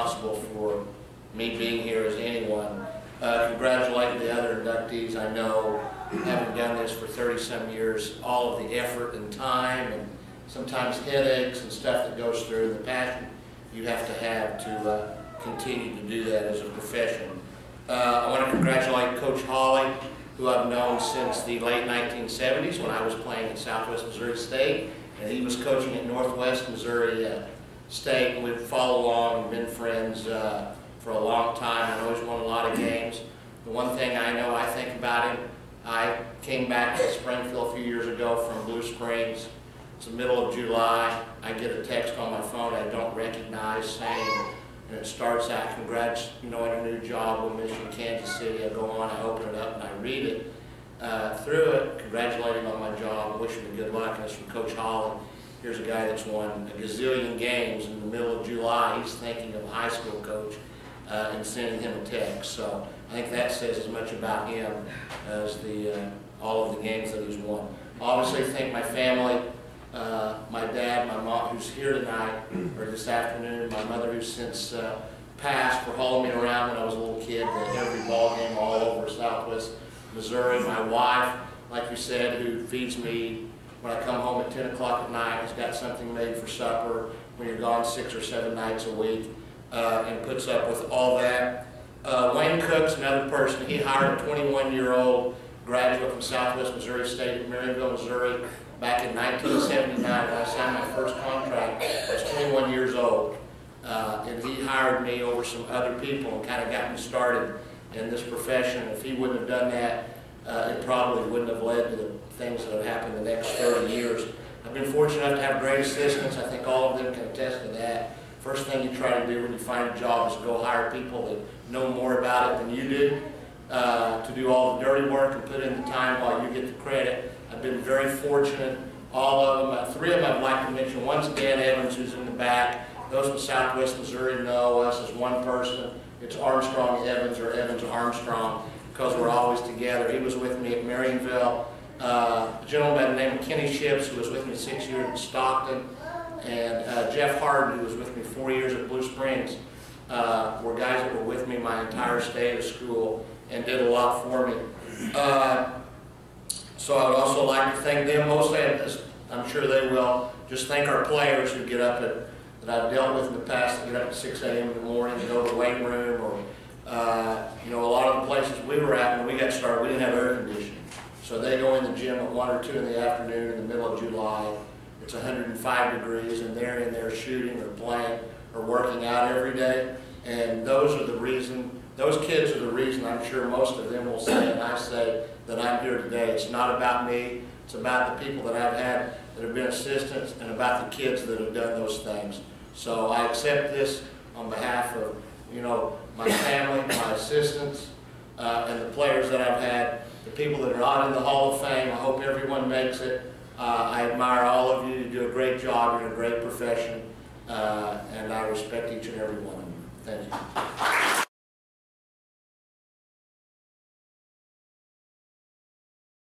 responsible for me being here as anyone. Congratulate the other inductees. I know, having done this for 30-some years, all of the effort and time and sometimes headaches and stuff that goes through, the passion you have to continue to do that as a profession. I want to congratulate Coach Hawley, who I've known since the late 1970s when I was playing at Southwest Missouri State, and he was coaching at Northwest Missouri State, and we've followed along and been friends for a long time and always won a lot of games. The one thing I know I think about him, I came back to Springfield a few years ago from Blue Springs. It's the middle of July. I get a text on my phone I don't recognize saying, and it starts out, congrats, on a new job with Mission Kansas City. I go on, I open it up, and I read it. Through it, congratulating on my job, wishing me good luck, and it's from Coach Holland. Here's a guy that's won a gazillion games in the middle of July. He's thinking of a high school coach and sending him a text. So I think that says as much about him as all of the games that he's won. Obviously, thank my family. My dad, my mom, who's here tonight, or this afternoon, my mother, who's since passed, for hauling me around when I was a little kid to every ball game all over Southwest Missouri. My wife, like you said, who feeds me when I come home at 10 o'clock at night, has got something made for supper when you're gone 6 or 7 nights a week, and puts up with all that. Wayne Cook's another person. He hired a 21-year-old graduate from Southwest Missouri State at Marionville, Missouri, back in 1979 when I signed my first contract. I was 21 years old, and he hired me over some other people and kind of got me started in this profession. If he wouldn't have done that, it probably wouldn't have led to the things that have happened the next 30 years. I've been fortunate enough to have great assistants. I think all of them can attest to that. First thing you try to do when you find a job is go hire people that know more about it than you do, to do all the dirty work and put in the time while you get the credit. I've been very fortunate. All of them, 3 of them I'd like to mention. One's Dan Evans, who's in the back. Those from Southwest Missouri know us as one person. It's Armstrong Evans, or Evans Armstrong, because we're always together. He was with me at Marionville. A gentleman by the name of Kenny Ships, who was with me 6 years in Stockton, and Jeff Harden, who was with me 4 years at Blue Springs, were guys that were with me my entire stay at school and did a lot for me. So I would also like to thank them, mostly, as I'm sure they will, just thank our players who get up at, that I've dealt with in the past, that get up at 6 a.m. in the morning and go to the weight room, or a lot of the places we were at when we got started, we didn't have air conditioning. So they go in the gym at 1 or 2 in the afternoon in the middle of July. It's 105 degrees, and they're in there shooting or playing or working out every day. And those kids are the reason, I'm sure most of them will say, and I say, that I'm here today. It's not about me. It's about the people that I've had that have been assistants, and about the kids that have done those things. So I accept this on behalf of, my family, my assistants, and the players that I've had, the people that are not in the Hall of Fame. I hope everyone makes it. I admire all of you. You do a great job. You're in a great profession, and I respect each and every one of you. Thank you.